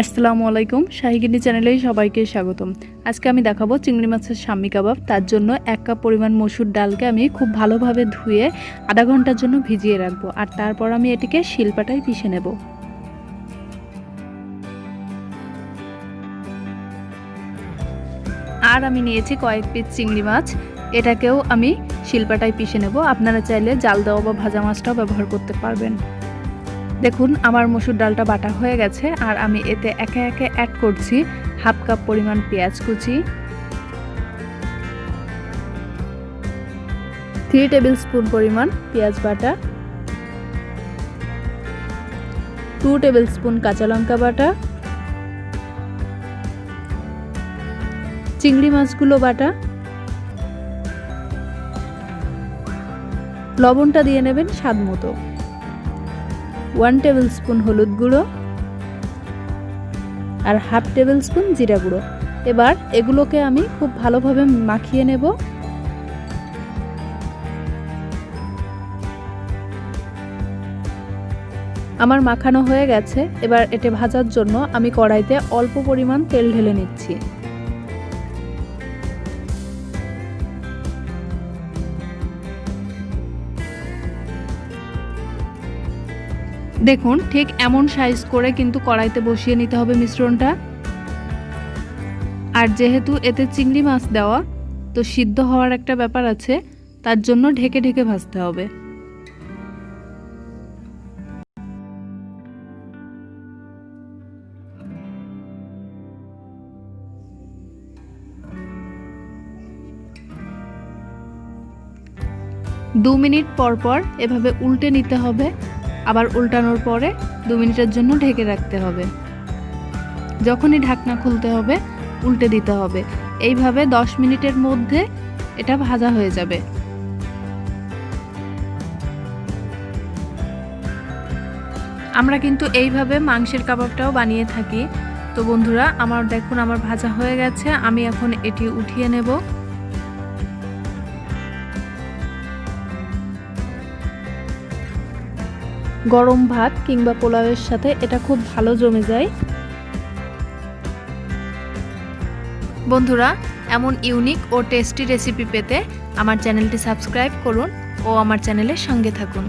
আসসালামু আলাইকুম, শাহিগিনি চ্যানেলে সবাইকে স্বাগতম। আজকে আমি দেখাবো চিংড়ি মাছের সাম্মি কাবাব। তার জন্য 1 কাপ পরিমাণ মসুর ডালকে আমি খুব ভালোভাবে ধুয়ে আধা ঘন্টার জন্য ভিজিয়ে রাখবো, আর তারপর আমি এটিকে শিলপাটায় পিষে নেব। আর আমি নিয়েছি কয়েক পিস চিংড়ি মাছ, এটাকেও আমি শিলপাটায় পিষে নেব। আপনারা চাইলে জাল দেওয়া বা ভাজা মাছটাও ব্যবহার করতে পারবেন। দেখুন আমার মসুর ডালটা বাটা হয়ে গেছে, আর আমি এতে একে একে অ্যাড করছি হাফ কাপ পরিমাণ পেঁয়াজ কুচি, 3 টেবিল স্পুন পরিমাণ পেঁয়াজ বাটা, 2 টেবিল স্পুন কাঁচা লঙ্কা বাটা, চিংড়ি মাছগুলো বাটা, লবণটা দিয়ে নেবেন স্বাদ মতো, 1 টেবিল স্পুন হলুদ গুঁড়ো আর হাফ টেবিল স্পুন জিরা গুঁড়ো। এবার এগুলোকে আমি খুব ভালোভাবে মাখিয়ে নেব। আমার মাখানো হয়ে গেছে। এবার এটা ভাজার জন্য আমি কড়াইতে অল্প পরিমাণ তেল ঢেলে নিচ্ছি। দেখুন ঠিক এমন সাইজ করে কিন্তু কড়াইতে বসিয়ে নিতে হবে মিশ্রণটা। আর যেহেতু এতে চিংড়ি মাছ দেওয়া, তো সিদ্ধ হওয়ার একটা ব্যাপার আছে, তার জন্য ঢেকে ঢেকে ভাজতে হবে। দু মিনিট পর পর এভাবে উল্টে নিতে হবে, আবার উল্টানোর পরে 2 মিনিটের জন্য ঢেকে রাখতে হবে। যখনই ঢাকনা খুলতে হবে উল্টে দিতে হবে। এইভাবে 10 মিনিটের মধ্যে এটা ভাজা হয়ে যাবে। আমরা কিন্তু এইভাবে মাংসের কাবাবটাও বানিয়ে থাকি। তো বন্ধুরা, আমার দেখুন আমার ভাজা হয়ে গেছে। আমি এখন এটি উঠিয়ে নেব। গরম ভাত কিংবা পোলাওয়ের সাথে এটা খুব ভালো জমে যায়। বন্ধুরা, এমন ইউনিক ও টেস্টি রেসিপি পেতে আমার চ্যানেলটি সাবস্ক্রাইব করুন ও আমার চ্যানেলের সঙ্গে থাকুন।